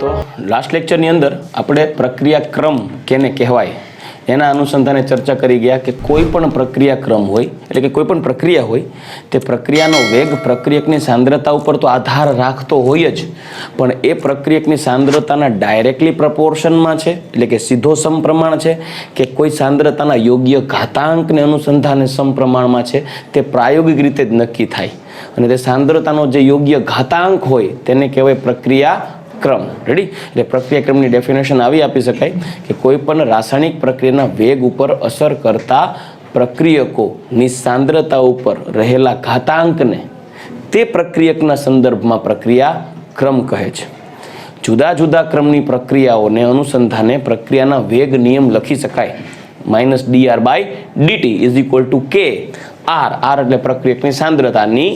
તો લાસ્ટ લેક્ચરની અંદર આપણે પ્રક્રિયાક્રમ કેને કહેવાય એના અનુસંધાને ચર્ચા કરી ગયા કે કોઈ પણ પ્રક્રિયાક્રમ હોય એટલે કે કોઈ પણ પ્રક્રિયા હોય તે પ્રક્રિયાનો વેગ પ્રક્રિયકની સાંદ્રતા ઉપર તો આધાર રાખતો હોય જ, પણ એ પ્રક્રિયકની સાંદ્રતાના ડાયરેક્ટલી પ્રપોર્શનમાં છે એટલે કે સીધો સમપ્રમાણ છે કે કોઈ સાંદ્રતાના યોગ્ય ઘાતાંકને અનુસંધાને સમપ્રમાણમાં છે તે પ્રાયોગિક રીતે જ નક્કી થાય. અને તે સાંદ્રતાનો જે યોગ્ય ઘાતાંક હોય તેને કહેવાય પ્રક્રિયાક્રમ. રેડી? એટલે પ્રક્રિયાક્રમની ડેફિનેશન આવી આપી શકાય કે કોઈ પણ રાસાયણિક પ્રક્રિયાના વેગ ઉપર અસર કરતા પ્રક્રિયકોની સાંદ્રતા ઉપર રહેલા ઘાતાંકને તે પ્રક્રિયકના સંદર્ભમાં પ્રક્રિયાક્રમ કહે છે. જુદા જુદા ક્રમની પ્રક્રિયાઓને અનુસંધાને પ્રક્રિયાના વેગ નિયમ લખી શકાય. -dr/dt = k r. r એટલે પ્રક્રિયકની સાંદ્રતાની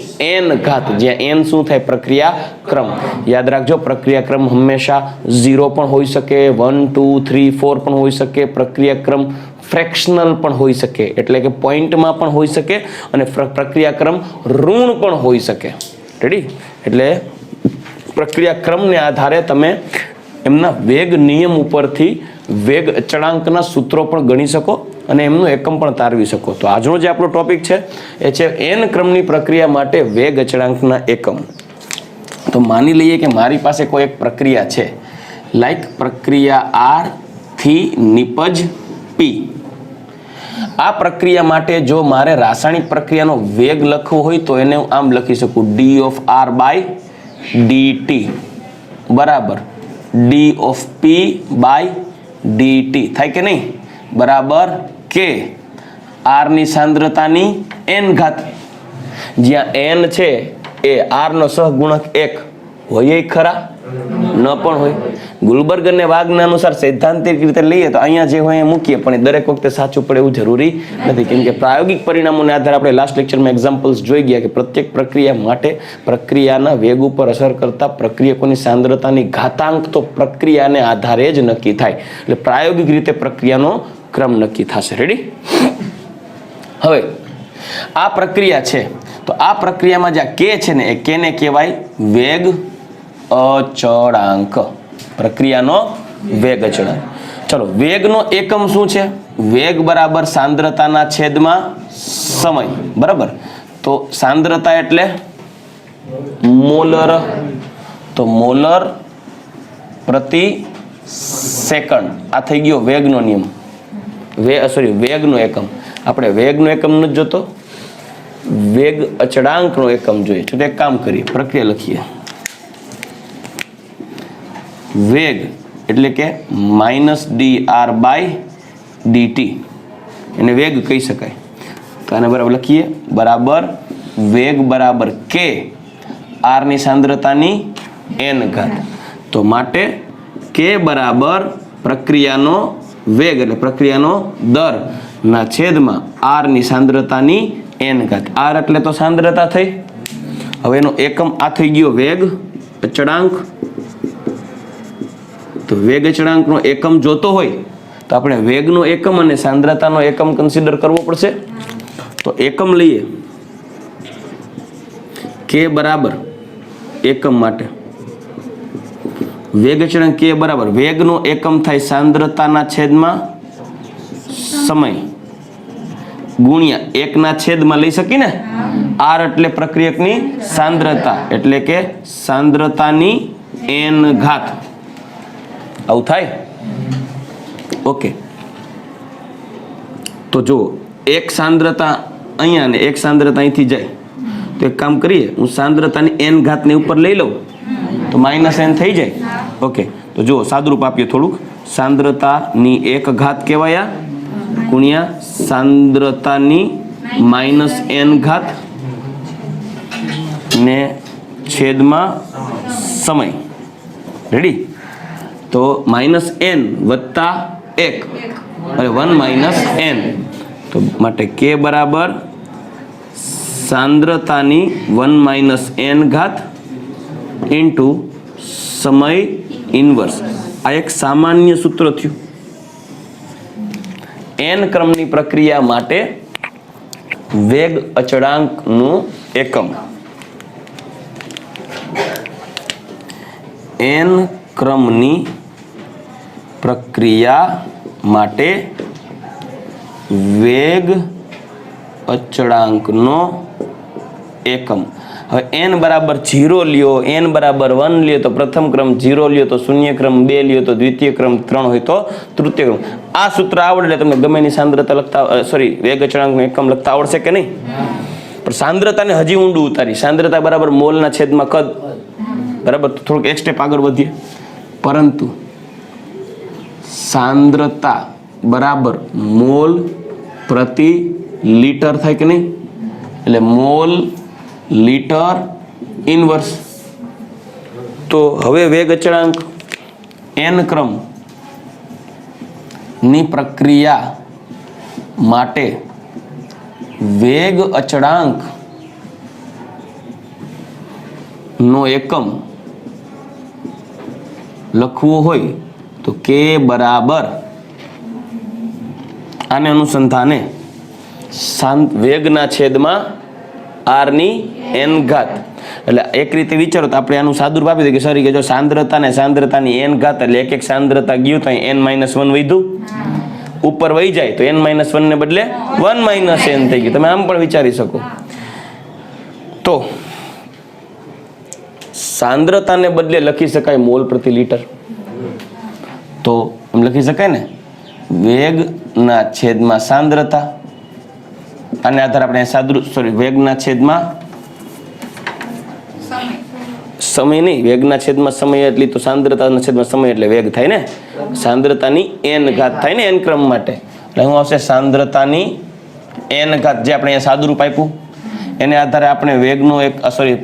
n ઘાત, જ્યાં n શું થાય? પ્રક્રિયાક્રમ. યાદ રાખજો, પ્રક્રિયાક્રમ હંમેશા 0 પણ હોઈ શકે, 1 2 3 4 પણ હોઈ શકે. પ્રક્રિયાક્રમ ફ્રેક્શનલ પણ હોઈ શકે એટલે કે પોઈન્ટમાં પણ હોઈ શકે, અને પ્રક્રિયાક્રમ ઋણ પણ હોઈ શકે. રેડી? એટલે પ્રક્રિયાક્રમને આધારે તમે એમના વેગ નિયમ ઉપરથી વેગ અચળાંકના સૂત્રો પણ ગણી શકો અને એમનું એકમ પણ તારવી શકો. તો આજનો જે આપણો ટોપિક છે એ છે n ક્રમની પ્રક્રિયા માટે વેગ અચળાંકના એકમ. તો માની લઈએ કે મારી પાસે કોઈ એક પ્રક્રિયા છે, લાઈક પ્રક્રિયા R થી નિપજ P. આ પ્રક્રિયા માટે જો મારે રાસાયણિક પ્રક્રિયાનો વેગ લખવો હોય તો એને હું આમ લખી શકું: d/dt બરાબર d/p/dt. થાય કે નહીં? બરાબર k r ની સાંદ્રતાની n ઘાત, જ્યાં n છે એ r નો સહગુણક 1 હોય ખરા? ન પણ હોય. ગુલબર્ગ અને વાગના અનુસાર સૈદ્ધાંતિક રીતે લઈએ તો અહીંયા જે હોય એ મૂકીએ, પણ એ દરેક વખતે સાચું પડે એવું જરૂરી નથી, કેમ કે પ્રાયોગિક પરિણામોને આધારે આપણે લાસ્ટ લેક્ચરમાં એક્ઝામ્પલ્સ જોઈ ગયા કે પ્રત્યેક પ્રક્રિયા માટે પ્રક્રિયાના વેગ ઉપર અસર કરતા પ્રક્રિયકોની સાંદ્રતાની ઘાતાંક તો પ્રક્રિયાને આધારે જ નક્કી થાય. એટલે પ્રાયોગિક રીતે પ્રક્રિયાનો ક્રમ નક્કી થશે. રેડી? હવે આ પ્રક્રિયા છે તો આ પ્રક્રિયામાં જ્યાં k છે ને એ k ને કહેવાય વેગ અચળાંક. પ્રક્રિયાનો વેગ અચળાંક. ચલો, વેગનો એકમ શું છે? વેગ બરાબર સાંદ્રતાના છેદમાં સમય. બરાબર? તો સાંદ્રતા એટલે મોલર. તો મોલર પ્રતિ સેકન્ડ. આ થઈ ગયો વેગનો નિયમ. વેગનો એકમ. આપણે વેગનો એકમ નથી જોતો, વેગ અચળાંકનો એકમ જોઈએ. તો એક કામ કરીએ, પ્રક્રિયા લખીએ. વેગ એટલે કે -dr/dt, એને વેગ કહી શકાય. તો આને બરાબર લખીએ. બરાબર વેગ બરાબર k, r ની સાંદ્રતાની n ઘાત. તો માટે k બરાબર પ્રક્રિયાનો વેગ એટલે પ્રક્રિયાનો દર ના છેદમાં r ની સાંદ્રતાની n ઘાત. r એટલે તો સાંદ્રતા થઈ. હવે એનો એકમ આ થઈ ગયો વેગ અચળાંક. તો વેગ અચળાંકનો એકમ જોતો હોય તો આપણે વેગનો એકમ અને સાંદ્રતાનો એકમ કન્સિડર કરવો પડશે. તો એકમ લઈએ. k બરાબર એકમ માટે વેગ અચળાંક k બરાબર વેગનો એકમ થાય સાંદ્રતાના છેદમાં સમય ગુણ્યા 1 ના છેદમાં લઈ શકી ને. r એટલે પ્રક્રિયકની સાંદ્રતા એટલે કે સાંદ્રતાની n ઘાત. આવું થાય? ઓકે. તો જો એક સાંદ્રતા અહીંયા ને એક સાંદ્રતા અહીંથી જાય તો એક કામ કરીએ, હું સાંદ્રતાની n ઘાતને ઉપર લઈ લઉં તો -n થઈ જાય. ઓકે. તો જો સાદુરૂપ આપીએ થોડુંક. સાંદ્રતાની 1 ઘાત કહેવાય ગુણ્યા સાંદ્રતાની -n ઘાત ને છેદમાં સમય. રેડી? તો -n વત્તા 1 એટલે 1 - n. તો માટે k બરાબર સાંદ્રતાની 1 - n ઘાત ઇન્ટુ સમય ઇન્વર્સ. આ એક સામાન્ય સૂત્ર થયું. n ક્રમની પ્રક્રિયા માટે વેગ અચળાંકનું એકમ n ક્રમની પ્રક્રિયા માટે વેગ અચળાંકનો એકમ. હવે n બરાબર 0 લ્યો, n બરાબર 1 લ્યો તો પ્રથમ ક્રમ, 0 લ્યો તો શૂન્ય ક્રમ, 2 લ્યો તો દ્વિતીય ક્રમ, 3 હોય તો તૃતીય ક્રમ. આ સૂત્ર આવડે એટલે તમને ગમે એની સાંદ્રતા લખતા વેગ અચળાંકનો એકમ લખતા આવડશે કે નહીં? પણ સાંદ્રતાને હજી ઊંડું ઉતારી. સાંદ્રતા બરાબર મોલના છેદમાં કદ, બરાબર. થોડુંક એક સ્ટેપ આગળ વધીએ. પરંતુ સાંદ્રતા બરાબર મોલ પ્રતિ લીટર થાય કે નહીં? એટલે મોલ લીટર ઇનવર્સ. તો હવે વેગ અચળાંક n ક્રમ ની પ્રક્રિયા માટે વેગ અચળાંક નો એકમ લખવું હોય તો k બરાબર આને અનુસંધાને વેગના છેદમાં r ની n ઘાત. એટલે એક રીતે વિચારો તો આપણે આનું સાદુરૂપ આપી દઈએ કે સર કે જો સાંદ્રતા ને સાંદ્રતાની n ઘાત એટલે એક સાંદ્રતા ગયું તો n - 1 વધ્યું, ઉપર વહી જાય તો n - 1 ને બદલે 1 - n થઈ ગયું. તમે આમ પણ વિચારી શકો. તો સાંદ્રતાને બદલે લખી શકાય મોલ પ્રતિ લીટર. તો એમ લખી શકાય ને, વેગના છેદમાં સાંદ્રતા, આને આધારે આપણે વેગના છેદમાં સમય નહીં, વેગના છેદમાં સમય એટલી તો સાંદ્રતાના છેદમાં સમય એટલે વેગ થાય ને. સાંદ્રતાની n ઘાત થાય ને n ક્રમ માટે. એટલે શું આવશે? સાંદ્રતાની n ઘાત, જે આપણે અહીંયા સાદુરૂપ આપ્યું એને આધારે આપણે વેગનો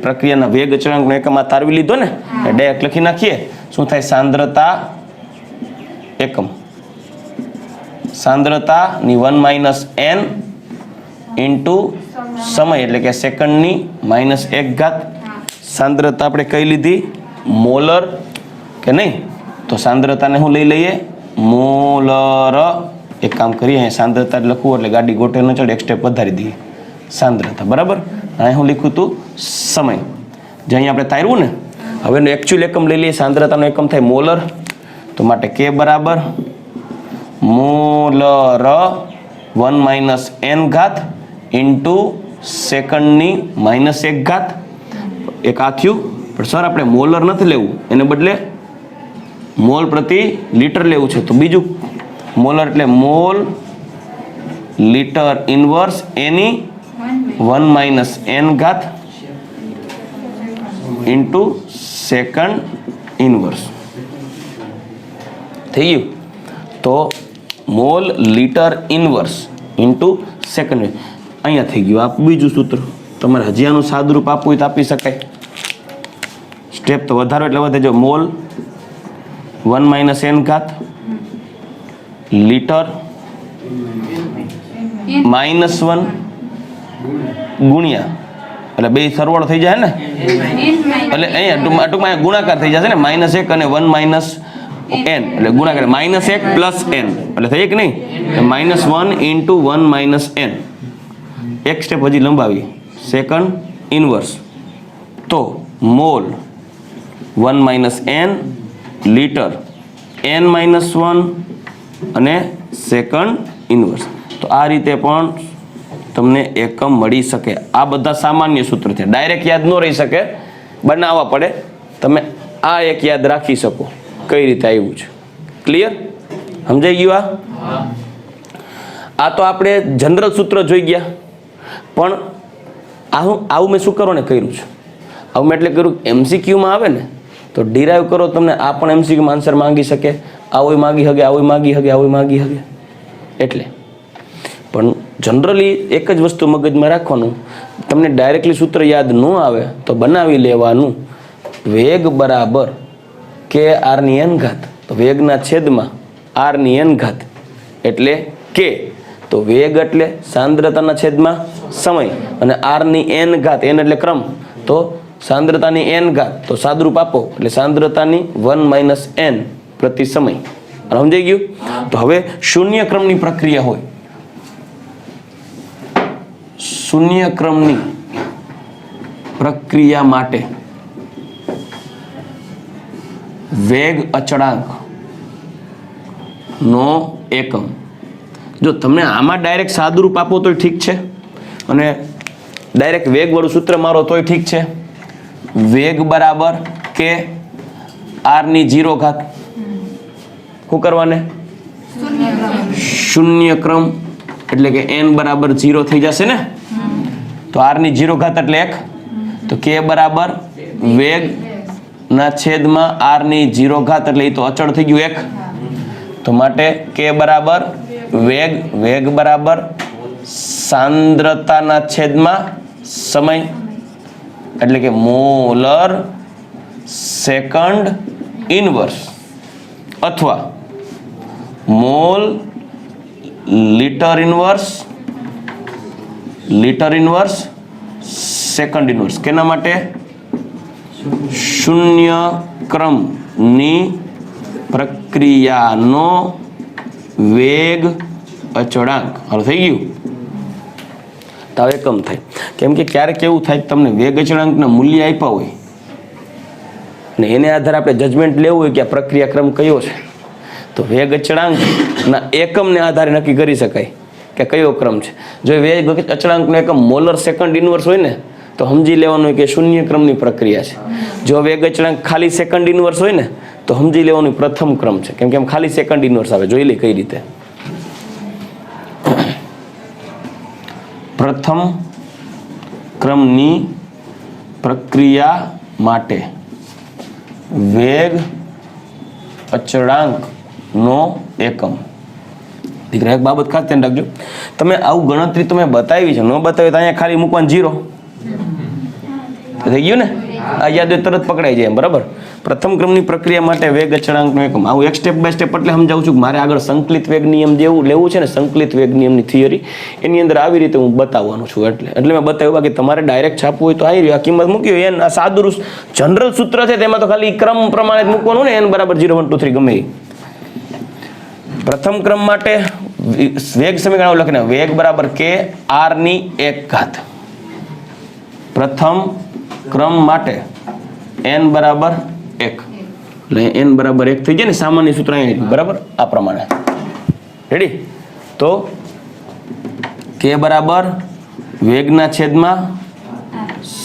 પ્રક્રિયાના વેગ અચળાંકનો એકમ આ તારવી લીધો ને, ડાયરેક્ટ લખી નાખીએ. શું થાય? સાંદ્રતા એકમ. સાંદ્રતાની 1 - n ઇન્ટુ સમય એટલે કે સેકન્ડની -1 ઘાત. સાંદ્રતા આપણે કઈ લીધી? મોલર કે નહીં? તો સાંદ્રતાને હું લઈ લઈએ મોલર. એક કામ કરીએ, અહીંયા સાંદ્રતા લખવું એટલે ગાડી ગોઠે ન ચડે, એક સ્ટેપ વધારી દઈએ. સાંદ્રતા બરાબર. અહીં હું લીખું તું સમય, જે અહીંયા આપણે તાર્યું ને. હવે એકચ્યુઅલ એકમ લઈ લઈએ. સાંદ્રતાનો એકમ થાય મોલર. તો માટે k બરાબર મોલર 1 - n ઘાત ઇન્ટુ સેકન્ડની -1 ઘાત. એક આ થયું. પણ સર આપણે મોલર નથી લેવું, એને બદલે મોલ પ્રતિ લીટર લેવું છે. તો બીજું મોલર એટલે મોલ લીટર ઇનવર્સ એની 1 - n ઘાત ઇન્ટુ સેકન્ડ ઇનવર્સ. થઈ ગયું? તો mall litre inverse into second. અહીંયા થઈ ગયું. આ બીજું સૂત્ર. તમારે હજી આનું સાદુરૂપ આપવું હોય તો આપી શકાય. સ્ટેપ તો વધારો એટલે વધે. જો મોલ 1 - n ઘાત લીટર -1 ગુણ્યા, એટલે બે સરવાળો થઈ જાય ને, એટલે અહીંયા ટૂંકમાં ગુણાકાર થઈ જશે ને. -1 અને 1 - n એટલે ગુણાકાર -1 + n એટલે થઈ કે નહીં? -1 ઇન્ટુ 1 - n. એક સ્ટેપ હજી લંબાવી, સેકન્ડ ઇનવર્સ. તો મોલ 1 - n લીટર n - 1 અને સેકન્ડ ઇનવર્સ. તો આ રીતે પણ તમને એકમ મળી શકે. આ બધા સામાન્ય સૂત્ર છે, ડાયરેક્ટ યાદ ન રહી શકે, બનાવવા પડે. તમે આ એક યાદ રાખી શકો કઈ રીતે આવ્યું છે. ક્લિયર? સમજાઈ ગયું? આ તો આપણે જનરલ સૂત્ર જોઈ ગયા. પણ આવું મેં શું કરો ને કર્યું છે. આવું મેં એટલે કર્યું MCQમાં આવે ને તો ડિરાઈવ કરો. તમને આ પણ MCQમાં આન્સર માંગી શકે, આવું માંગી શકે, આવું માંગી શકે, આવું માંગી શકે. એટલે પણ જનરલી એક જ વસ્તુ મગજમાં રાખવાનું, તમને ડાયરેક્ટલી સૂત્ર યાદ ન આવે તો બનાવી લેવાનું. વેગ બરાબર કે r ની n ઘાત. તો વેગના છેદમાં r ની n ઘાત એટલે k. તો વેગ એટલે સાંદ્રતાના છેદમાં સમય, અને r ની n ઘાત, n એટલે ક્રમ, તો સાંદ્રતાની n ઘાત. તો સાદુરૂપ આપો એટલે સાંદ્રતાની 1 - n પ્રતિ સમય. સમજાઈ ગયું? તો હવે શૂન્ય ક્રમની પ્રક્રિયા હોય, શૂન્ય ક્રમની પ્રક્રિયા માટે વેગ અચળાંક નો એકમ. જો તમને આમાં ડાયરેક્ટ સાદુરૂપ આપો તોય ઠીક છે અને ડાયરેક્ટ વેગ વાળું સૂત્ર મારો તોય ઠીક છે. વેગ બરાબર કે આર ની 0 ઘાત. શું કરવાને? શૂન્ય ક્રમ એટલે કે n બરાબર 0 થઈ જશે ને. તો આર ની 0 ઘાત એટલે 1. તો k બરાબર વેગ ના છેદમાં આર ની 0 ઘાત એટલે એ તો અચળ થઈ ગયું 1. તો માટે k બરાબર વેગ બરાબર સાંદ્રતાના છેદમાં સમય એટલે કે મોલર સેકન્ડ ઇનવર્સ અથવા mall litre inverse second inverse. કેના માટે? શૂન્ય ક્રમની પ્રક્રિયાનો વેગ અચળાંક. હાલ થઈ ગયું. તો એકમ થાય. કેમ કે ક્યારેક એવું થાય તમને વેગ અચળાંકના મૂલ્ય આપ્યા હોય ને એને આધારે આપણે જજમેન્ટ લેવું હોય કે આ પ્રક્રિયાક્રમ કયો છે, તો વેગ અચળાંકના એકમને આધારે નક્કી કરી શકાય કે કયો ક્રમ છે. જો વેગ અચળાંકનો એકમ મોલર સેકન્ડ ઇનવર્સ હોય ને તો સમજી લેવાનું હોય કે શૂન્ય ક્રમની પ્રક્રિયા છે. જો વેગ અચળાંક ખાલી સેકન્ડ ઇનવર્સ હોય ને તો સમજી લેવાનું પ્રથમ ક્રમ છે. કેમ કે આમ ખાલી સેકન્ડ ઇનવર્સ આવે. જોઈ લે કઈ રીતે. પ્રથમ ક્રમની પ્રક્રિયા માટે વેગ અચળાંકનો એકમ. દીકરા એક બાબત ખાસ ધ્યાન રાખજો, તમે આવું ગણતરી તમે બતાવી છે, ન બતાવી તો અહીંયા ખાલી મૂકવાનું 0 થઈ ગયું ને. આ યાદ હોય તરત પકડાઈ જાય. બરાબર. પ્રથમ ક્રમની પ્રક્રિયા માટે વેગ અચળાંકનો એકમ. આવું એક સ્ટેપ બાય સ્ટેપ એટલે સમજાવું છું. મારે આગળ સંકલિત વેગ નિયમ જેવું લેવું છે ને, સંકલિત વેગ નિયમની થિયરી, એની અંદર આવી રીતે હું બતાવવાનું છું. એટલે મેં બતાવ્યું. બાકી તમારે ડાયરેક્ટ છાપવું હોય તો આવી રહ્યું, આ કિંમત મૂકી હોય. આ સાદું જનરલ સૂત્ર છે તેમાં તો ખાલી ક્રમ પ્રમાણે જ મૂકવાનું ને. n બરાબર 0 1 2 3 ગમે એ. પ્રથમ ક્રમ માટે વેગ સમીકરણ લખીને વેગ બરાબર કે આર ની 1 ઘાત. પ્રથમ ક્રમ માટે n બરાબર 1 એટલે n બરાબર 1 થઈ જાય ને. સામાન્ય સૂત્ર અહીંયા બરાબર આ પ્રમાણે. રેડી? તો k બરાબર વેગના છેદમાં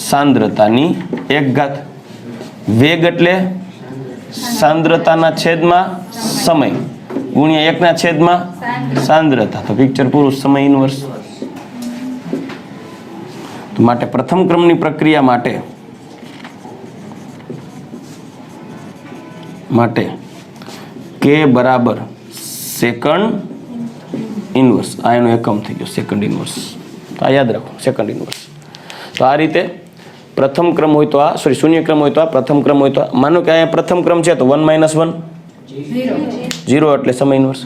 સાંદ્રતાની 1 ઘાત. વેગ એટલે સાંદ્રતાના છેદમાં સમય ગુણ્યા 1 ના છેદમાં સાંદ્રતા. તો પિક્ચર પૂરું. સમય ઇનવર્સ. તો માટે પ્રથમ ક્રમની પ્રક્રિયા માટે k બરાબર સેકન્ડ ઇનવર્સ. આ એનો એકમ થઈ ગયો સેકન્ડ ઇનવર્સ. તો આ યાદ રાખો સેકન્ડ ઇનવર્સ. તો આ રીતે પ્રથમ ક્રમ હોય તો આ શૂન્ય ક્રમ હોય તો આ, પ્રથમ ક્રમ હોય તો આ. માનો કે અહીંયા પ્રથમ ક્રમ છે તો 1 - 1 0 એટલે સમય ઇનવર્સ.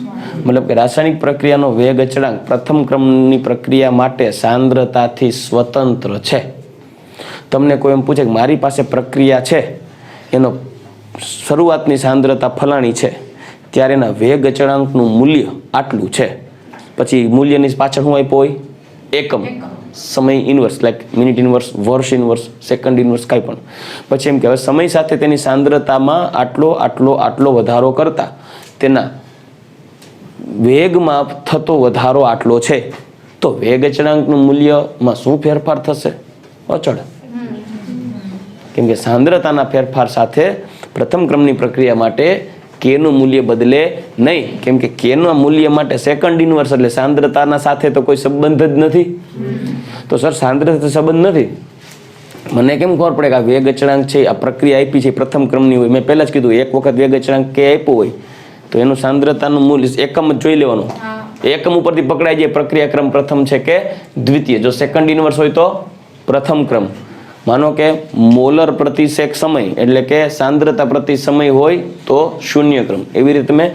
મતલબ કે રાસાયણિક પ્રક્રિયાનો વેગ અચળાંક પ્રથમ ક્રમની પ્રક્રિયા માટે સાંદ્રતાથી સ્વતંત્ર છે. તમને કોઈ એમ પૂછે કે મારી પાસે પ્રક્રિયા છે, એનો શરૂઆતની સાંદ્રતા ફલાણી છે, ત્યારે એના વેગ અચળાંકનું મૂલ્ય આટલું છે, પછી મૂલ્યની પાછળ શું આપ્યો હોય? એકમ. સમય ઇનવર્સ લાઈક મિનિટ ઇનવર્સ, વર્ષ ઇનવર્સ, સેકન્ડ ઇનવર્સ, કાંઈ પણ. પછી એમ કહેવાય સમય સાથે તેની સાંદ્રતામાં આટલો વધારો કરતા તેના વેગમાં થતો વધારો આટલો છે, તો વેગ અચળાંકનું મૂલ્યમાં શું ફેરફાર થશે? અચળ. કેમ કે સાંદ્રતાના ફેરફાર સાથે પ્રથમ ક્રમની પ્રક્રિયા માટે k નું મૂલ્ય બદલે નહીં. કેમ કે k ના મૂલ્ય માટે સેકન્ડ ઇનવર્સ એટલે સાંદ્રતાના સાથે તો કોઈ સંબંધ જ નથી. તો સર સાંદ્રતા સંબંધ નથી, મને કેમ ખબર પડે કે આ વેગ અચળાંક છે, આ પ્રક્રિયા આપી છે પ્રથમ ક્રમની હોય? મેં પહેલા જ કીધું, એક વખત વેગ અચળાંક k આપ્યો હોય તો એનું સાંદ્રતાનું મૂલ્ય એકમ જ જોઈ લેવાનું. એકમ ઉપરથી પકડાઈ જાય પ્રક્રિયાક્રમ પ્રથમ છે કે દ્વિતીય. જો સેકન્ડ ઇનવર્સ હોય તો પ્રથમ ક્રમ. માનો કે મોલર પ્રતિ સેક સમય એટલે કે સાંદ્રતા પ્રતિ સમય હોય તો શૂન્ય ક્રમ. એવી રીતે તમે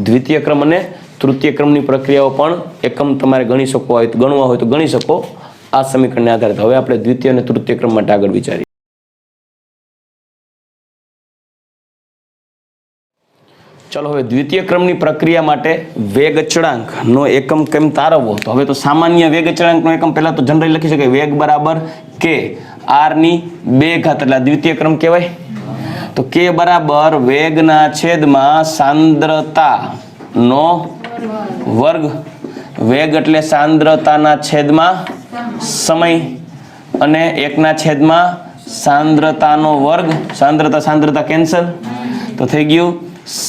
દ્વિતીય ક્રમ અને તૃતીય ક્રમની પ્રક્રિયાઓ પણ એકમ તમારે ગણવા હોય તો ગણી શકો આ સમીકરણને આધારે. હવે આપણે દ્વિતીય અને તૃતીય ક્રમ માટે આગળ વિચારીએ. ચલો હવે દ્વિતીય ક્રમની પ્રક્રિયા માટે વેગ અચળાંકનો એકમ કેમ તારવવો? તો હવે તો સામાન્ય વેગ અચળાંકનો એકમ પહેલા તો જનરલી લખી શકાય વેગ બરાબર કે આર ની 2 ઘાત એટલે દ્વિતીય ક્રમ કહેવાય. તો તો કે બરાબર વેગના છેદમાં સાંદ્રતાનો વર્ગ. વેગ એટલે સાંદ્રતાના છેદમાં સમય અને 1 છેદમાં સાંદ્રતાનો વર્ગ. સાંદ્રતા કેન્સલ, તો થઈ ગયું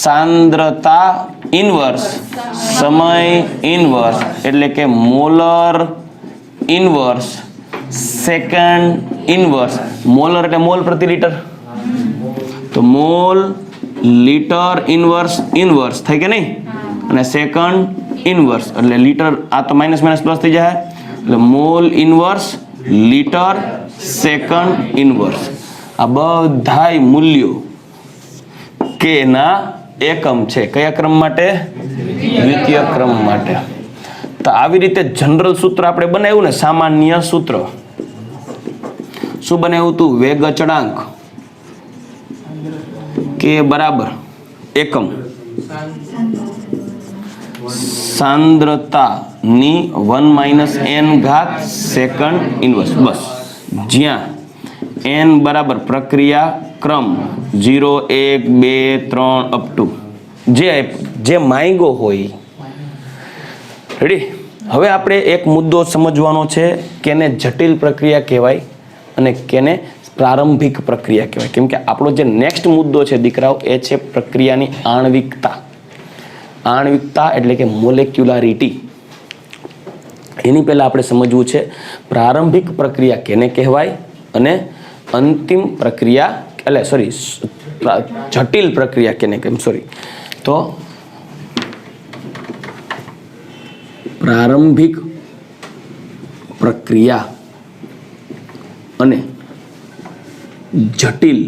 સાંદ્રતા ઇનવર્સ સમય ઇનવર્સ એટલે કે molar inverse second inverse. Molar એટલે મોલ પ્રતિ લીટર, તો મોલ લીટર ઇનવર્સ ઇનવર્સ થઈ કે નહીં, અને સેકન્ડ ઇનવર્સ એટલે લીટર. આ તો માઇનસ માઇનસ પ્લસ થઈ જાય એટલે mall inverse litre second inverse. આ બધાય મૂલ્યો કે ના એકમ છે. કયા ક્રમ માટે? દ્વિતીય ક્રમ માટે. તો આવી રીતે જનરલ સૂત્ર આપણે બનાવ્યું ને, સામાન્ય સૂત્ર. શું બનાવ્યું તું? વેગ અચળાંક કે બરાબર એકમ સાંદ્રતાની 1 - n ઘાત સેકન્ડ ઇનવર્સ. બસ જ્યાં n બરાબર પ્રક્રિયા ક્રમ 0 1 2 3 અપ ટુ જે માંગ્યો હોય. રેડી? હવે આપણે એક મુદ્દો સમજવાનો છે, કેને જટિલ પ્રક્રિયા કહેવાય અને કેને પ્રારંભિક પ્રક્રિયા કહેવાય. કેમ કે આપણો જે નેક્સ્ટ મુદ્દો છે દીકરાઓ, એ છે પ્રક્રિયાની આણ્વિકતા. આણ્વિકતા એટલે કે મોલેક્યુલારિટી. એની પહેલા આપણે સમજવું છે પ્રારંભિક પ્રક્રિયા કેને કહેવાય અને અંતિમ પ્રક્રિયા એટલે જટિલ પ્રક્રિયા કેને કહેવાય. તો પ્રારંભિક પ્રક્રિયા અને જટિલ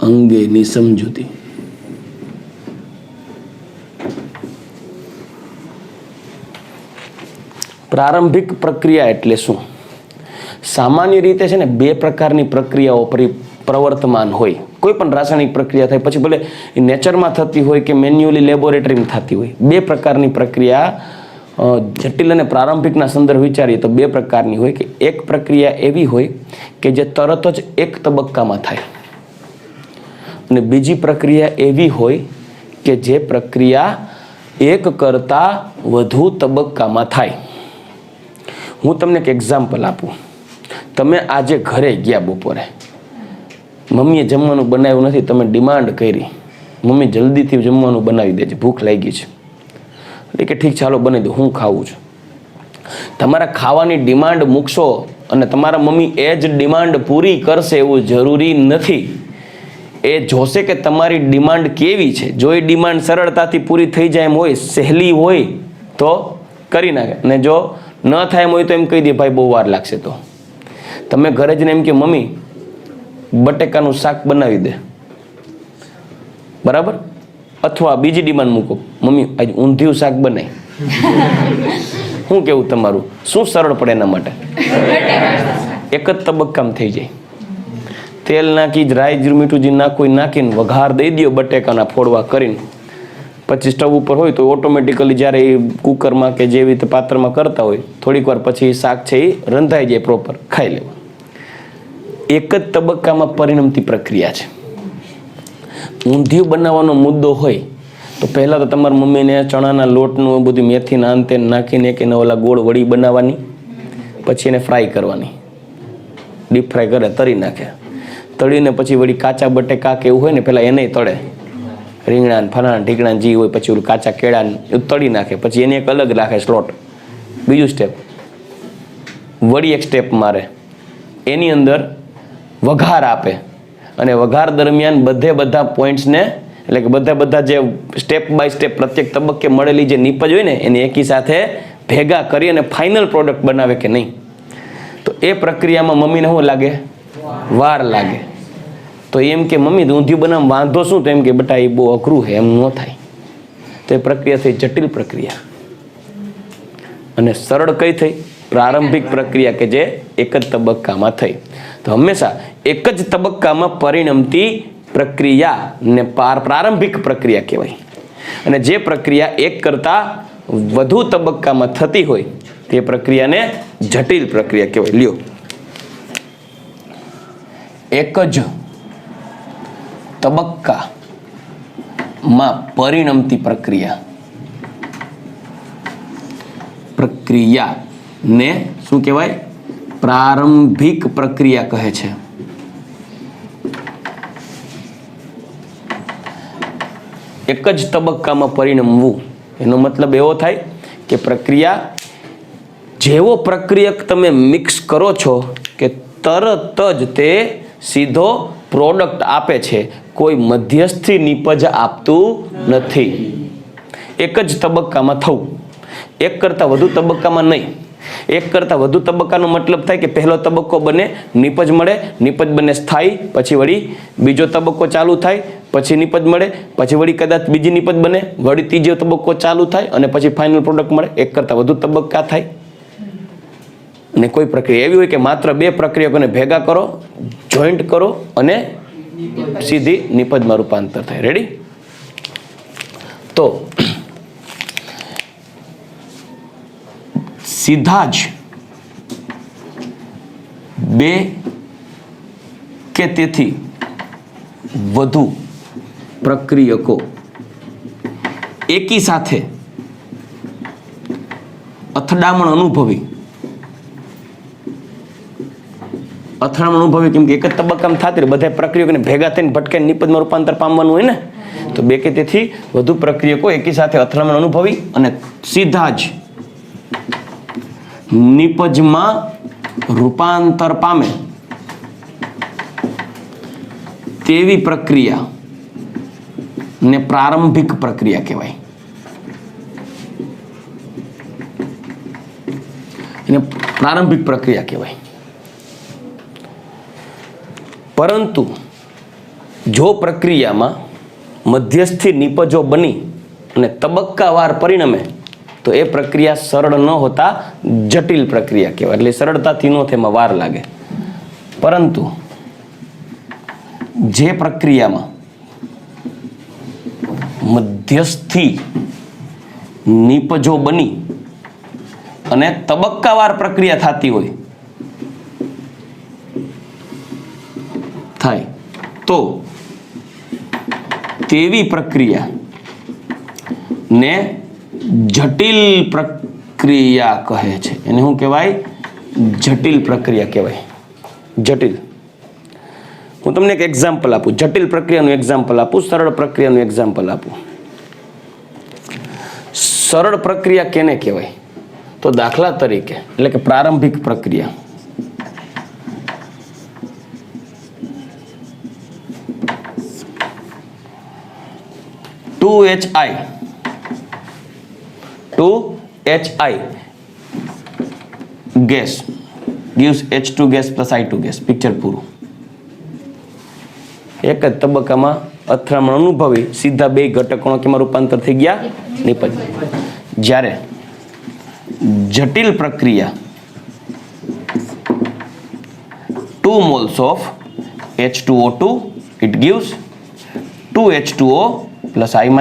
અંગેની સમજૂતી. પ્રારંભિક પ્રક્રિયા એટલે શું? સામાન્ય રીતે છે ને 2 પ્રકારની પ્રક્રિયાઓ પ્રવર્તમાન હોય. કોઈ પણ રાસાયણિક પ્રક્રિયા થાય, પછી ભલે નેચરમાં થતી હોય કે મેન્યુઅલી લેબોરેટરીમાં થતી હોય, 2 પ્રકારની પ્રક્રિયા જટિલ અને પ્રારંભિકના સંદર્ભ વિચારીએ તો 2 પ્રકારની હોય. કે એક પ્રક્રિયા એવી હોય કે જે તરત જ એક તબક્કામાં થાય, અને બીજી પ્રક્રિયા એવી હોય કે જે પ્રક્રિયા એક કરતાં વધુ તબક્કામાં થાય. હું તમને એક એક્ઝામ્પલ આપું. તમે આજે ઘરે ગયા બપોરે, મમ્મીએ જમવાનું બનાવ્યું નથી, તમે ડિમાન્ડ કરી, મમ્મી જલ્દીથી જમવાનું બનાવી દેજે, ભૂખ લાગી છે. એટલે કે ઠીક ચાલો બનાવી દો, હું ખાવું છું. તમારા ખાવાની ડિમાન્ડ મૂકશો અને તમારા મમ્મી એ જ ડિમાન્ડ પૂરી કરશે એવું જરૂરી નથી. એ જોશે કે તમારી ડિમાન્ડ કેવી છે. જો એ ડિમાન્ડ સરળતાથી પૂરી થઈ જાય એમ હોય, સહેલી હોય તો કરી નાખે, અને જો ન થાય એમ હોય તો એમ કહી દે ભાઈ બહુ વાર લાગશે. તો તમે ઘરે જઈને એમ કે મમ્મી બટેકાનું શાક બનાવી દે, બરાબર? અથવા બીજી ડિમાન્ડ મૂકો, મમ્મી આજે ઊંધિયું શાક બનાય. શું કેવું તમારું? શું સરળ પડે એના માટે? એક જ તબક્કામાં થઈ જાય. તેલ નાખી રાઈ જીરું મીઠું જે નાખીને વઘાર દઈ દો બટેકાના ફોડવા કરીને. પછી સ્ટવ ઉપર હોય તો ઓટોમેટિકલી જ્યારે એ કુકરમાં કે જેવી રીતે પાત્રમાં કરતા હોય, થોડીક વાર પછી શાક છે એ રંધાઈ જાય પ્રોપર, ખાઈ લેવું. એક જ તબક્કામાં પરિણમતી પ્રક્રિયા છે. ઊંધિયું બનાવવાનો મુદ્દો હોય તો પહેલાં તો તમારા મમ્મીને ચણાના લોટનું બધું મેથીના અંતે નાખીને કે ઓલા ગોળ વડી બનાવવાની, પછી એને ફ્રાય કરવાની, ડીપ ફ્રાય કરે, તળી નાખે. તળીને પછી વળી કાચા બટેકા કે એવું હોય ને પહેલાં એને તળે, રીંગણા ફરાણ ઢીકણા જે હોય, પછી ઓલું કાચા કેળા તળી નાખે, પછી એને એક અલગ રાખે સ્લોટ. બીજું સ્ટેપ, વળી એક સ્ટેપ મારે, એની અંદર વઘાર આપે, અને વઘાર દરમિયાન બધા પોઈન્ટ્સને એટલે કે બધા જે સ્ટેપ બાય સ્ટેપ પ્રત્યેક તબક્કે મળેલી જે નીપજ હોય ને એને એકી સાથે ભેગા કરી અને ફાઇનલ પ્રોડક્ટ બનાવે કે નહીં. તો એ પ્રક્રિયામાં મમ્મીને શું લાગે? વાર લાગે. તો એમ કે મમ્મી ઊંધિયું બનાવવા વાંધો શું? તો એમ કે બેટા એ બહુ અઘરું છે, એમ ન થાય. તો એ પ્રક્રિયા થઈ જટિલ પ્રક્રિયા. અને સરળ કઈ થઈ? પ્રારંભિક પ્રક્રિયા કે જે એક જ તબક્કામાં થઈ. તો હંમેશા એક જ તબક્કામાં પરિણમતી પ્રક્રિયાને પ્રારંભિક પ્રક્રિયા કહેવાય. અને જે પ્રક્રિયા એક કરતાં વધુ તબક્કામાં થતી હોય તે પ્રક્રિયાને જટિલ પ્રક્રિયા કહેવાય. લ્યો, એક જ તબક્કામાં પરિણમતી પ્રક્રિયાને શું કહેવાય? પ્રારંભિક પ્રક્રિયા કહે છે. એક જ તબક્કામાં પરિણમવું એનો મતલબ એવો થાય કે પ્રક્રિયા જેવો પ્રક્રિયક તમે મિક્સ કરો છો કે તરત જ તે સીધો પ્રોડક્ટ આપે છે, કોઈ મધ્યસ્થી નિપજ આપતું નથી. એક જ તબક્કામાં થવું, એક કરતાં વધુ તબક્કામાં નહીં. એક કરતાં વધુ તબક્કાનો મતલબ થાય કે પહેલો તબક્કો બને, નિપજ મળે, નિપજ બને સ્થાયી, પછી વળી બીજો તબક્કો ચાલુ થાય, પછી નિપજ મળે, પછી વળી કદાચ બીજી નિપજ બને, વળી ત્રીજો તબક્કો ચાલુ થાય અને પછી ફાઇનલ પ્રોડક્ટ મળે. એક કરતાં વધુ તબક્કા થાય. અને કોઈ પ્રક્રિયા એવી હોય કે માત્ર બે પ્રક્રિયાઓને ભેગા કરો, જોઈન્ટ કરો અને સીધી નિપજમાં રૂપાંતર થાય. રેડી? તો સીધા જ બે કે તેથી વધુ પ્રક્રિયકો એકી સાથે અથડામણ અનુભવી કેમ કે એક જ તબક્કામાં થતી બધા પ્રક્રિયકોને ભેગા થઈને ભટકાઈને નિપજમાં રૂપાંતર પામવાનું હોય ને, તો બે કે તેથી વધુ પ્રક્રિયકો એકી સાથે અથડામણ અનુભવી અને સીધા જ નિપજમાં રૂપાંતર પામે તેવી પ્રક્રિયા ને પ્રારંભિક પ્રક્રિયા કહેવાય. એને પ્રારંભિક પ્રક્રિયા કહેવાય. પરંતુ જો પ્રક્રિયામાં મધ્યસ્થી નિપજો બની અને તબક્કાવાર પરિણમે તો એ પ્રક્રિયા સરળ ન હોતા જટિલ પ્રક્રિયા કહેવાય. એટલે સરળતાથી ન થાય, એમાં વાર લાગે. પરંતુ જે પ્રક્રિયામાં મધ્યસ્થી નિપજો બની અને તબક્કાવાર પ્રક્રિયા થતી હોય થાય તો તેવી પ્રક્રિયા ને જટિલ પ્રક્રિયા કહે છે. એને શું કહેવાય? જટિલ પ્રક્રિયા કહેવાય. જટિલ. હું તમને એક એક્ઝામ્પલ આપું, જટિલ પ્રક્રિયાનું એક્ઝામ્પલ આપું, સરળ પ્રક્રિયાનું એક્ઝામ્પલ આપું. સરળ પ્રક્રિયા કેને કહેવાય? તો દાખલા તરીકે એટલે કે પ્રારંભિક પ્રક્રિયા. HI gas gives H2 gas plus I2 gas. Picture પૂરું. એક જ તબક્કામાં અથડામણ અનુભવી સીધા બે ઘટકોનો કેમાં રૂપાંતર થઈ ગયા? નિપજ. જ્યારે જટિલ પ્રક્રિયા 2 moles of H2O2 it gives 2H2O plus I2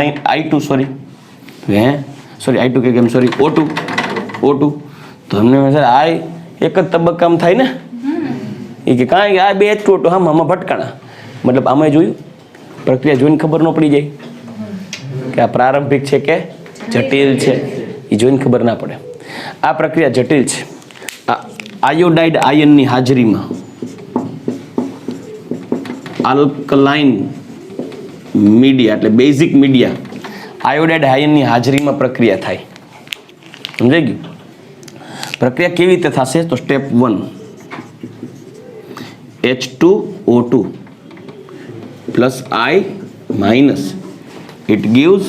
O2. તો અમને સર આ એક જ તબક્કામાં થાય ને? એ કે કાંઈ આ બે H2O2 આમાં ભટકાણા. મતલબ આમાં જોયું પ્રક્રિયા જોઈને ખબર ન પડી જાય કે આ પ્રારંભિક છે કે જટિલ છે? એ જોઈને ખબર ના પડે. આ પ્રક્રિયા જટિલ છે. આ આયોડાઇડ આયનની હાજરીમાં આલ્કલાઇન મીડિયા એટલે બેઝિક મીડિયા આયોડાઇડ આયનની હાજરીમાં પ્રક્રિયા થાય. સમજાઈ ગયું? પ્રક્રિયા કેવી રીતે થશે? તો step 1 H2O2 plus I minus it gives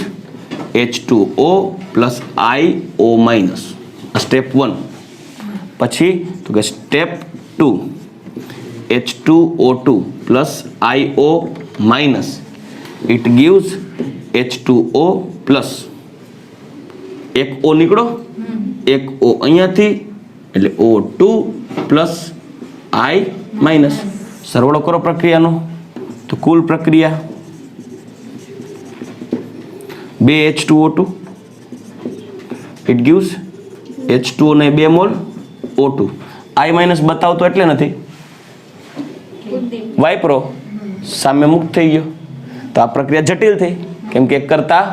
H2O plus IO minus. Step 1. પછી તો કે step 2 H2O2 plus IO minus it gives H2O plus એક O નીકળો, એક O અહીંયાથી એટલે O2 plus I minus. સરવાળો કરો પ્રક્રિયાનો તો કુલ પ્રક્રિયા 2 H2O2 it gives H2O ને 2 મોલ O2 I માઇનસ બતાવતો એટલે નથી વાઇપ્રો સામે મુક્ત થઈ ગયો તો આ પ્રક્રિયા જટિલ થઈ કેમ કે એક કરતા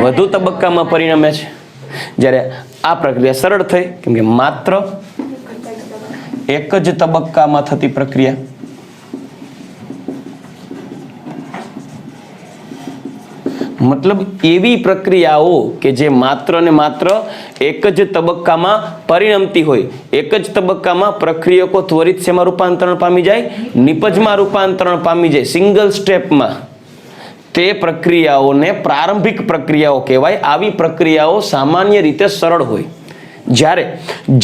વધુ તબક્કામાં પરિણમે છે જ્યારે આ પ્રક્રિયા સરળ થઈ કેમ કે માત્ર એક જ તબક્કામાં થતી પ્રક્રિયા મતલબ એવી પ્રક્રિયાઓ કે જે માત્ર ને માત્ર એક જ તબક્કામાં પરિણમતી હોય એક જ તબક્કામાં પ્રક્રિયકો ત્વરિત શેમાં રૂપાંતરણ પામી જાય નિપજમાં રૂપાંતરણ પામી જાય સિંગલ સ્ટેપમાં તે પ્રક્રિયાઓને પ્રારંભિક પ્રક્રિયાઓ કહેવાય આવી પ્રક્રિયાઓ સામાન્ય રીતે સરળ હોય જ્યારે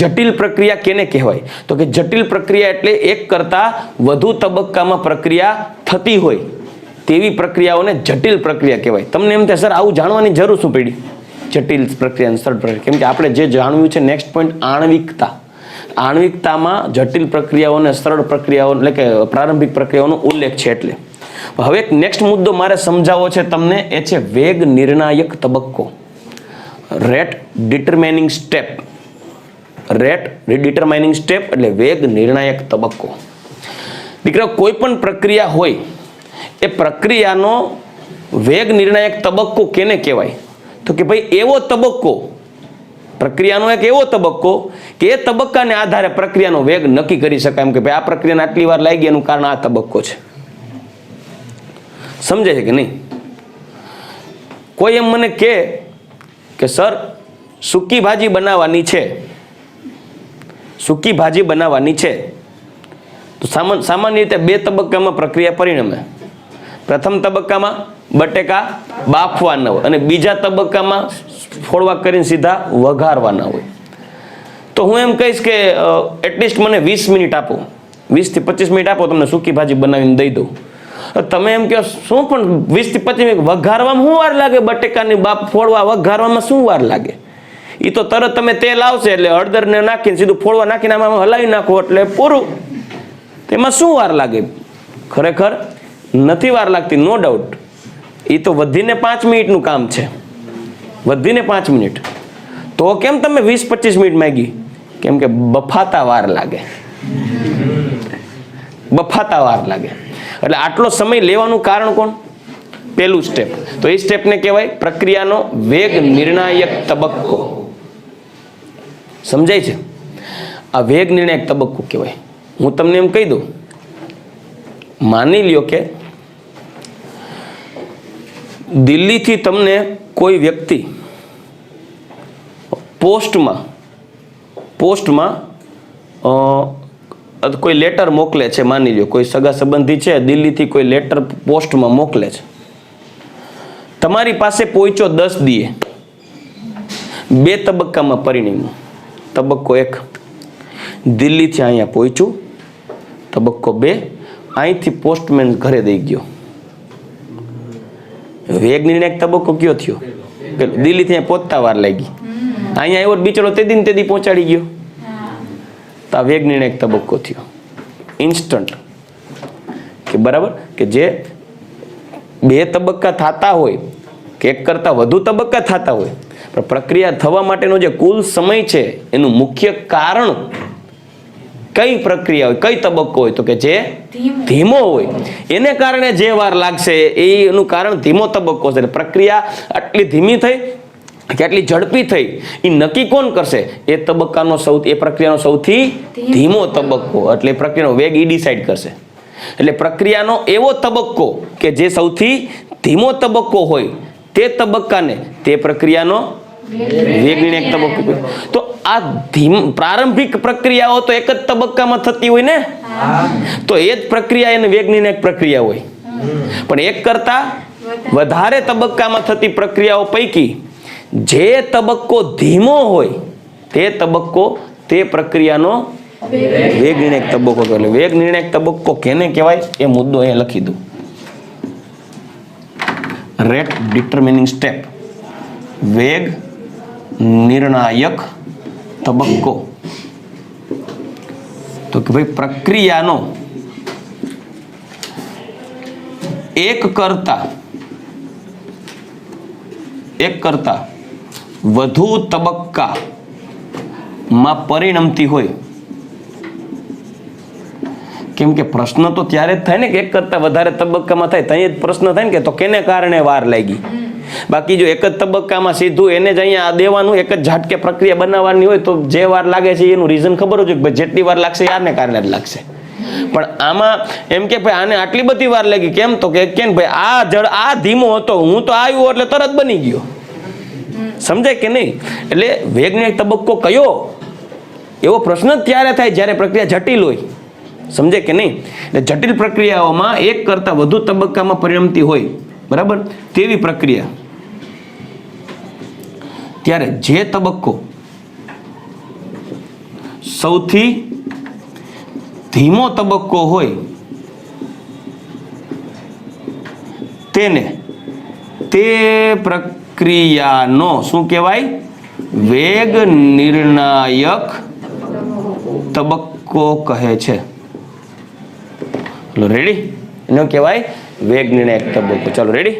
જટિલ પ્રક્રિયા કેને કહેવાય તો કે જટિલ પ્રક્રિયા એટલે એક કરતા વધુ તબક્કામાં પ્રક્રિયા થતી હોય તેવી પ્રક્રિયાઓને જટિલ પ્રક્રિયા કહેવાય તમને એમ થાય સર આવું જાણવાની જરૂર શું પડી જટિલ પ્રક્રિયા સરળ પ્રક્રિયા કેમ કે આપણે જે જાણવ્યું છે નેક્સ્ટ પોઈન્ટ આણ્વિકતામાં જટિલ પ્રક્રિયાઓને સરળ પ્રક્રિયાઓ એટલે કે પ્રારંભિક પ્રક્રિયાઓનો ઉલ્લેખ છે એટલે હવે એક નેક્સ્ટ મુદ્દો મારે સમજાવવો છે તમને એ છે વેગ નિર્ણાયક તબક્કો રેટ ડિટરમાઇનિંગ સ્ટેપ એટલે વેગ નિર્ણાયક તબક્કો દીકરા કોઈ પણ પ્રક્રિયા હોય એ પ્રક્રિયાનો વેગ નિર્ણાયક તબક્કો કેને કહેવાય તો કે ભાઈ એવો તબક્કો પ્રક્રિયાનો એક એવો તબક્કો કે એ તબક્કાને આધારે પ્રક્રિયાનો વેગ નક્કી કરી શકાય એમ કે ભાઈ આ પ્રક્રિયાને આટલી વાર લાગી એનું કારણ આ તબક્કો છે સમજે છે કે નહીં કોઈ એમ મને કહે કે સર સૂકી ભાજી બનાવવાની છે તો સામાન્ય રીતે બે તબક્કામાં પ્રક્રિયા પરિણમે પ્રથમ તબક્કામાં બટેકા બાફવાના હોય અને બીજા તબક્કામાં ફોડવા કરીને સીધા વઘારવાના હોય તો હું એમ કહીશ કે એટલીસ્ટ મને 20 મિનિટ આપો 20 થી 25 મિનિટ આપો તમને સૂકી ભાજી બનાવીને દઈ દઉં તમે એમ કહો શું પણ 20 થી 25 મિનિટ વઘારવામાં શું વાર લાગે બટેકાની બાપ ફોડવા વઘારવામાં શું વાર લાગે એ તો તરત તમે તેલ આવશે એટલે હળદરને નાખીને સીધું ફોડવા નાખીને આમાં હલાવી નાખો એટલે પૂરું તેમાં શું વાર લાગે ખરેખર નથી વાર લાગતી નો ડાઉટ એ તો વધીને 5 મિનિટનું કામ છે વધીને 5 મિનિટ તો કેમ તમે 20-25 મિનિટ માંગી કેમ કે બફાતા વાર લાગે એટલે આટલો સમય લેવાનું કારણ કોણ પહેલું સ્ટેપ તો એ સ્ટેપને કહેવાય પ્રક્રિયાનો વેગ નિર્ણાયક તબક્કો સમજાય છે આ વેગ નિર્ણાયક તબક્કો કહેવાય હું તમને એમ કહી દઉં માની લ્યો કે દિલ્હીથી તમને કોઈ વ્યક્તિ પોસ્ટમાં કોઈ લેટર મોકલે છે માની લ્યો કોઈ સગા સંબંધી છે દિલ્હીથી કોઈ લેટર પોસ્ટમાં મોકલે છે તમારી પાસે પહોંચ્યો 10 દીએ બે તબક્કામાં પરિણમ્યું તબક્કો 1 દિલ્હીથી અહીંયા પહોંચ્યું તબક્કો 2 અહીંથી પોસ્ટમેન ઘરે દઈ ગયો વેગ નિર્ણાયક તબક્કો કયો થયો દિલ્હીથી પહોંચતા વાર લાગી અહીંયા આવ્યો બિચારો તે દી પહોંચાડી ગયો તો આ વેગ નિર્ણાયક તબક્કો થયો ઇન્સ્ટન્ટ કે બરાબર કે જે બે તબક્કા થતા હોય કે એક કરતા વધુ તબક્કા થતા હોય પણ પ્રક્રિયા થવા માટેનો જે કુલ સમય છે એનું મુખ્ય કારણ કઈ પ્રક્રિયા હોય કઈ તબક્કો હોય તો કે જે ધીમો હોય એને કારણે જે વાર લાગશે એનું કારણ ધીમો તબક્કો છે પ્રક્રિયા આટલી ધીમી થઈ કે આટલી ઝડપી થઈ એ નક્કી કોણ કરશે એ તબક્કાનો એ પ્રક્રિયાનો સૌથી ધીમો તબક્કો એટલે પ્રક્રિયાનો વેગ ડિસાઈડ કરશે એટલે પ્રક્રિયાનો એવો તબક્કો કે જે સૌથી ધીમો તબક્કો હોય તે તબક્કાને તે પ્રક્રિયાનો વેગ નિર્ણાયક તબક્કો તો આ પ્રારંભિક પ્રક્રિયાઓ તો એક જ તબક્કામાં થતી હોય ને તો એ જ પ્રક્રિયા એને વેગ નિર્ણાયક પ્રક્રિયા હોય પણ એક કરતા વધારે તબક્કામાં થતી પ્રક્રિયાઓ પૈકી જે તબક્કો ધીમો હોય તે તબક્કો તે પ્રક્રિયાનો વેગ નિર્ણાયક તબક્કો એટલે વેગ નિર્ણાયક તબક્કો કેને કહેવાય એ મુદ્દો અહીંયા લખી દઉં રેટ ડિટરમિનિંગ સ્ટેપ વેગ નિર્ણાયક તબક્કો તો કે ભાઈ પ્રક્રિયાનો એક કરતા વધુ તબક્કા માં પરિણમતી હોય, કેમ કે પ્રશ્ન તો ત્યારે જ થાય ને કે એક કરતા વધારે તબક્કામાં થાય ત્યાં જ પ્રશ્ન થાય ને કે તો કેને કારણે વાર લાગી. બાકી જો એક જ તબક્કામાં સીધું એને જ અહીંયા દેવાનું, એક જ ઝાટકે પ્રક્રિયા બનાવવાની હોય તો જે વાર લાગે છે એનું રીઝન ખબર જ હોય કે જેટલી વાર લાગશે યારને કારણે જ લાગશે. પણ આમાં એમ કે ભાઈ આને આટલી બધી વાર લાગી કેમ, તો કે કેમ ભાઈ આ ધીમો હતો, હું તો આવ્યો એટલે તરત બની ગયો. સમજાય કે નહીં? એટલે વેગનો એક તબક્કો કયો, એવો પ્રશ્ન જ ત્યારે થાય જ્યારે પ્રક્રિયા જટિલ હોય. સમજે કે નહીં? એટલે જટિલ પ્રક્રિયાઓમાં એક કરતા વધુ તબક્કામાં પરિણમતી હોય, બરાબર, તેવી પ્રક્રિયા, ત્યારે જે તબક્કો સૌથી ધીમો તબક્કો હોય તેને તે પ્રક્રિયાનો શું કહેવાય? વેગ નિર્ણાયક તબક્કો કહે છે. રેડી? એનો કહેવાય વેગ નિર્ણાયક તબક્કો. ચાલો રેડી?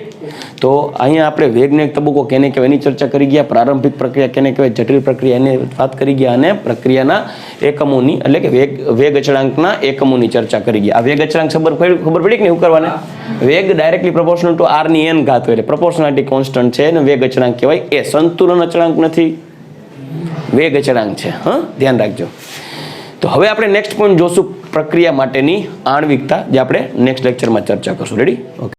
તો અહીંયા આપણે વેગ નિર્ણાયક તબક્કો કેને કહેવાય એની ચર્ચા કરી ગયા, પ્રારંભિક પ્રક્રિયા કેને કહેવાય, જટિલ પ્રક્રિયા એની વાત કરી ગયા, અને પ્રક્રિયાના એકમોની એટલે કે વેગ અચળાંકના એકમોની ચર્ચા કરી ગયા. આ વેગ અચળાંક ખબર પડી કે નહીં? શું કરવાના? વેગ ડાયરેક્ટલી પ્રોપોર્શનલ ટુ r ની n ઘાત હોય એટલે પ્રોપોર્શનાલિટી કોન્સ્ટન્ટ છે અને વેગ અચળાંક કહેવાય. એ સંતુલન અચળાંક નથી, વેગ અચળાંક છે. હા, ધ્યાન રાખજો. તો હવે આપણે નેક્સ્ટ પોઈન્ટ જોશું, પ્રક્રિયા માટેની આણ્વિકતા, જે આપણે નેક્સ્ટ લેક્ચરમાં ચર્ચા કરશું. રેડી? ઓકે.